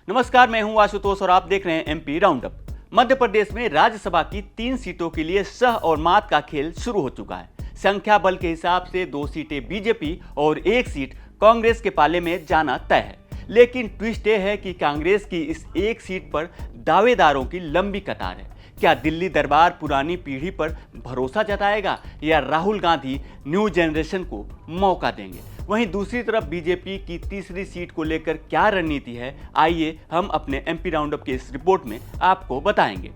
नमस्कार, मैं हूं आशुतोष और आप देख रहे हैं MP round up. Madhya Pradesh में राज्यसभा की 3 सीटों के लिए सह और मात का खेल शुरू हो चुका है। संख्या बल के हिसाब से 2 सीटें बीजेपी और 1 सीट कांग्रेस के पाले में जाना तय है। लेकिन ट्विस्ट ये है कि कांग्रेस की इस 1 सीट पर दावेदारों की लंबी कतार है। क्या दिल्ली दरबार पुरानी पीढ़ी पर भरोसा जताएगा या राहुल गांधी न्यू जनरेशन को मौका देंगे? वहीं दूसरी तरफ बीजेपी की तीसरी सीट को लेकर क्या रणनीति है, आइए हम अपने एमपी राउंडअप की इस रिपोर्ट में आपको बताएंगे।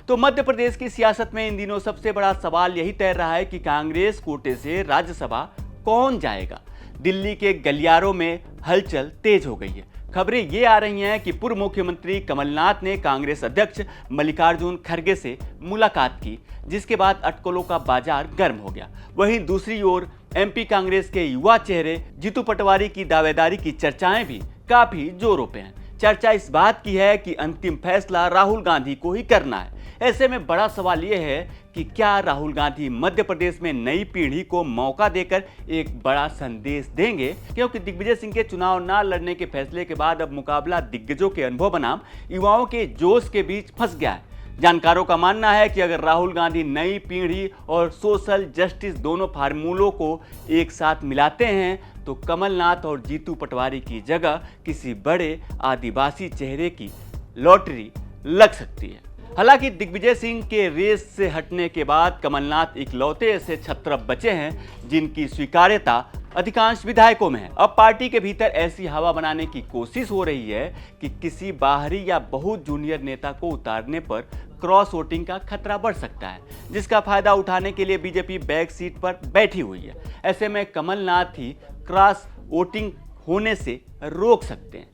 तो मध्य प्रदेश की सियासत में इन दिनों सबसे बड़ा सवाल यही तैर रहा है कि कांग्रेस कोटे से राज्यसभा कौन जाएगा। दिल्ली के गलियारों में हलचल तेज हो गई है। खबरें ये आ रही हैं कि पूर्व मुख्यमंत्री कमलनाथ ने कांग्रेस अध्यक्ष मल्लिकार्जुन खड़गे से मुलाकात की, जिसके बाद अटकलों का बाजार गर्म हो गया। वहीं दूसरी ओर एमपी कांग्रेस के युवा चेहरे जीतू पटवारी की दावेदारी की चर्चाएं भी काफी जोरों पे हैं। चर्चा इस बात की है कि अंतिम फैसला राहुल गांधी को ही करना है। ऐसे में बड़ा सवाल यह है कि क्या राहुल गांधी मध्य प्रदेश में नई पीढ़ी को मौका देकर एक बड़ा संदेश देंगे, क्योंकि दिग्विजय सिंह के चुनाव न लड़ने के फैसले के बाद अब मुकाबला दिग्गजों के अनुभव बनाम युवाओं के जोश के बीच फंस गया है। जानकारों का मानना है कि अगर राहुल गांधी नई पीढ़ी और सोशल जस्टिस दोनों फार्मूलों को एक साथ मिलाते हैं तो कमलनाथ और जीतू पटवारी की जगह किसी बड़े आदिवासी चेहरे की लॉटरी लग सकती है। हालांकि दिग्विजय सिंह के रेस से हटने के बाद कमलनाथ इकलौते ऐसे छत्रप बचे हैं जिनकी स्वीकार्यता अधिकांश विधायकों में है। अब पार्टी के भीतर ऐसी हवा बनाने की कोशिश हो रही है कि किसी बाहरी या बहुत जूनियर नेता को उतारने पर क्रॉस वोटिंग का खतरा बढ़ सकता है, जिसका फायदा उठाने के लिए बीजेपी बैक सीट पर बैठी हुई है। ऐसे में कमलनाथ ही क्रॉस वोटिंग होने से रोक सकते हैं।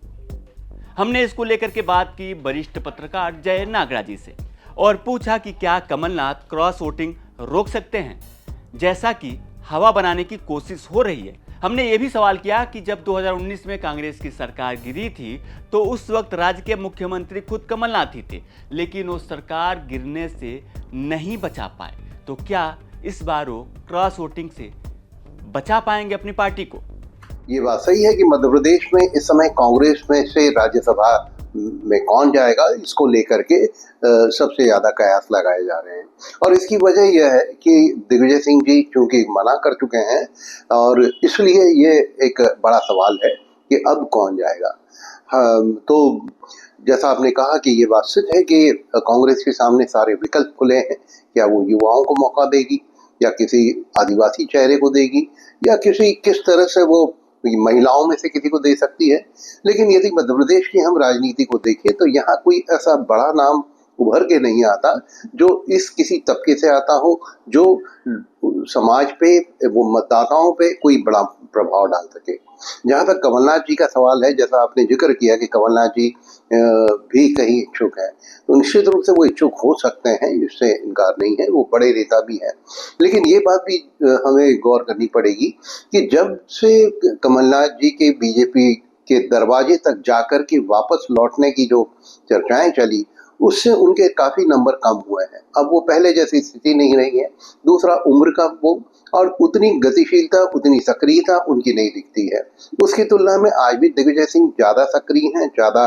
हमने इसको लेकर के बात की वरिष्ठ पत्रकार जय नागरा जी से और पूछा कि क्या कमलनाथ क्रॉस वोटिंग रोक सकते हैं, जैसा कि हवा बनाने की कोशिश हो रही है। हमने ये भी सवाल किया कि जब 2019 में कांग्रेस की सरकार गिरी थी तो उस वक्त राज्य के मुख्यमंत्री खुद कमलनाथ ही थे, लेकिन वो सरकार गिरने से नहीं बचा पाए। तो क्या इस बार वो क्रॉस वोटिंग से बचा पाएंगे अपनी पार्टी को? ये बात सही है कि मध्य प्रदेश में इस समय कांग्रेस में से राज्यसभा में कौन जाएगा, इसको लेकर के सबसे ज्यादा कयास लगाए जा रहे हैं। और इसकी वजह यह है कि दिग्विजय सिंह जी चूंकि मना कर चुके हैं और इसलिए ये एक बड़ा सवाल है कि अब कौन जाएगा। तो जैसा आपने कहा कि ये बात सच है कि कांग्रेस के सामने सारे विकल्प खुले हैं। क्या वो युवाओं को मौका देगी या किसी आदिवासी चेहरे को देगी या किस तरह से वो महिलाओं में से किसी को दे सकती है। लेकिन यदि मध्य प्रदेश की हम राजनीति को देखें तो यहाँ कोई ऐसा बड़ा नाम उभर के नहीं आता जो इस किसी तबके से आता हो, जो समाज पे, वो मतदाताओं पे कोई बड़ा प्रभाव डाल सके। जहाँ तक कमलनाथ जी का सवाल है, जैसा आपने जिक्र किया कि कमलनाथ जी भी कहीं इच्छुक हैं, तो निश्चित रूप से वो इच्छुक हो सकते हैं, इससे इनकार नहीं है, वो बड़े नेता भी हैं। लेकिन ये बात भी हमें गौर करनी पड़ेगी कि जब से कमलनाथ जी के बीजेपी के दरवाजे तक जाकर के वापस लौटने की जो चर्चाएं चली, उससे उनके काफी नंबर कम हुए हैं। अब वो पहले जैसी स्थिति नहीं रही है। दूसरा, उम्र का वो और उतनी गतिशीलता, उतनी सक्रियता उनकी नहीं दिखती है। उसकी तुलना में आज भी दिग्विजय सिंह ज्यादा सक्रिय हैं, ज्यादा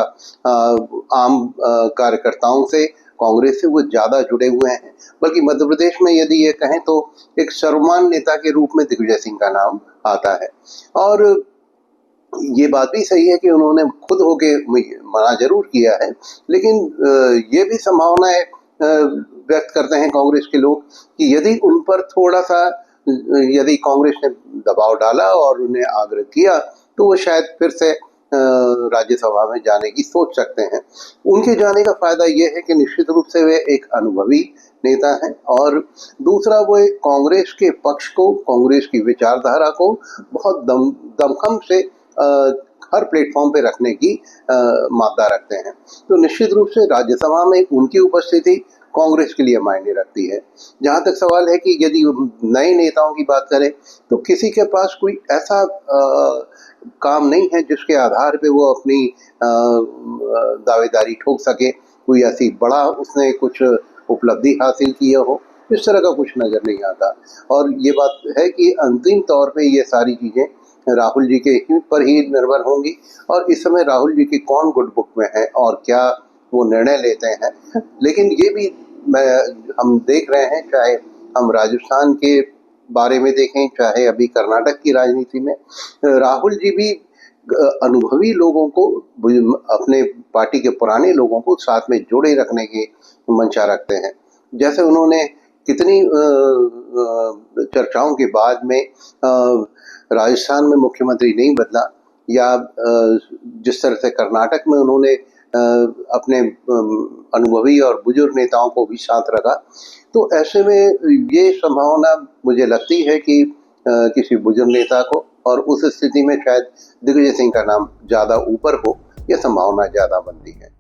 आम कार्यकर्ताओं से, कांग्रेस से वो ज्यादा जुड़े हुए हैं। बल्कि मध्य प्रदेश में यदि ये कहें तो एक सर्वमान्य नेता के रूप में दिग्विजय सिंह का नाम आता है। और ये बात भी सही है कि उन्होंने खुद होके मना जरूर किया है, लेकिन ये भी संभावनाएं व्यक्त करते हैं कांग्रेस के लोग कि यदि उन पर थोड़ा सा यदि कांग्रेस ने दबाव डाला और उन्हें आग्रह किया तो वो शायद फिर से राज्यसभा में जाने की सोच सकते हैं। उनके जाने का फायदा ये है कि निश्चित रूप से वे एक अनुभवी नेता हैं और दूसरा वो कांग्रेस के पक्ष को, कांग्रेस की विचारधारा को बहुत दमखम से हर प्लेटफॉर्म पे रखने की मादा रखते हैं। तो निश्चित रूप से राज्यसभा में उनकी उपस्थिति कांग्रेस के लिए मायने रखती है। जहां तक सवाल है कि यदि नए नेताओं की बात करें तो किसी के पास कोई ऐसा काम नहीं है जिसके आधार पे वो अपनी दावेदारी ठोक सके, कोई ऐसी बड़ा उसने कुछ उपलब्धि हासिल की हो, इस तरह का कुछ नजर नहीं आता। और ये बात है कि अंतिम तौर पे ये सारी चीजें राहुल जी के पर ही निर्भर होंगी। और इस समय राहुल जी की कौन गुड बुक में है और क्या वो निर्णय लेते हैं। लेकिन ये भी हम देख रहे हैं, चाहे हम राजस्थान के बारे में देखें, चाहे अभी कर्नाटक की राजनीति में, राहुल जी भी अनुभवी लोगों को, अपने पार्टी के पुराने लोगों को साथ में जोड़े रखने की मंशा रखते हैं। जैसे उन्होंने कितनी चर्चाओं के बाद में राजस्थान में मुख्यमंत्री नहीं बदला, या जिस तरह से कर्नाटक में उन्होंने अपने अनुभवी और बुजुर्ग नेताओं को भी साथ रखा, तो ऐसे में ये संभावना मुझे लगती है कि किसी बुजुर्ग नेता को, और उस स्थिति में शायद दिग्विजय सिंह का नाम ज़्यादा ऊपर हो, यह संभावना ज़्यादा बनती है।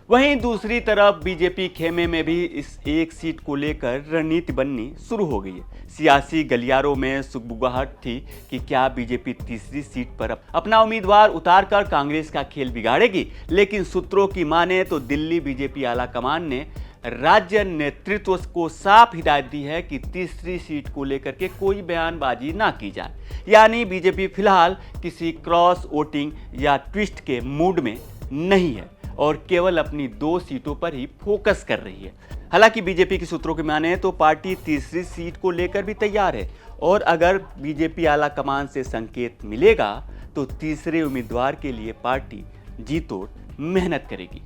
वहीं दूसरी तरफ बीजेपी खेमे में भी इस एक सीट को लेकर रणनीति बननी शुरू हो गई है। सियासी गलियारों में सुगबुगाहट थी कि क्या बीजेपी तीसरी सीट पर अपना उम्मीदवार उतारकर कांग्रेस का खेल बिगाड़ेगी, लेकिन सूत्रों की माने तो दिल्ली बीजेपी आला कमान ने राज्य नेतृत्व को साफ हिदायत दी है कि तीसरी सीट को लेकर के कोई बयानबाजी ना की जाए। यानी बीजेपी फिलहाल किसी क्रॉस वोटिंग या ट्विस्ट के मूड में नहीं है और केवल अपनी 2 सीटों पर ही फोकस कर रही है। हालांकि बीजेपी के सूत्रों की माने तो पार्टी तीसरी सीट को लेकर भी तैयार है, और अगर बीजेपी आला कमान से संकेत मिलेगा तो तीसरे उम्मीदवार के लिए पार्टी जी तोड़ मेहनत करेगी।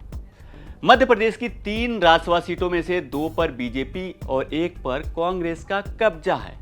मध्य प्रदेश की 3 राज्यसभा सीटों में से 2 पर बीजेपी और 1 पर कांग्रेस का कब्जा है,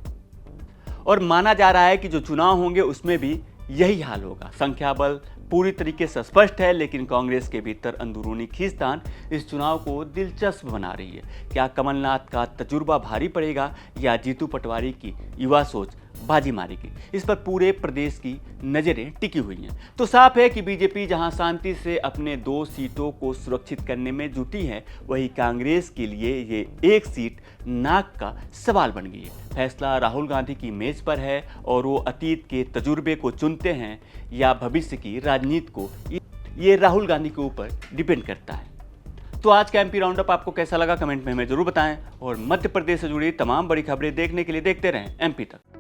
और माना जा रहा है कि जो चुनाव होंगे उसमें भी यही हाल होगा। संख्या बल पूरी तरीके से स्पष्ट है, लेकिन कांग्रेस के भीतर अंदरूनी खींचतान इस चुनाव को दिलचस्प बना रही है। क्या कमलनाथ का तजुर्बा भारी पड़ेगा या जीतू पटवारी की युवा सोच बाजी मारेगी, इस पर पूरे प्रदेश की नज़रें टिकी हुई हैं। तो साफ है कि बीजेपी जहां शांति से अपने 2 सीटों को सुरक्षित करने में जुटी है, वहीं कांग्रेस के लिए ये 1 सीट नाक का सवाल बन गई है। फैसला राहुल गांधी की मेज पर है, और वो अतीत के तजुर्बे को चुनते हैं या भविष्य की राजनीति को, ये राहुल गांधी के ऊपर डिपेंड करता है। तो आज का एमपी राउंडअप आपको कैसा लगा, कमेंट में हमें जरूर बताएं, और मध्य प्रदेश से जुड़ी तमाम बड़ी खबरें देखने के लिए देखते रहें एमपी तक।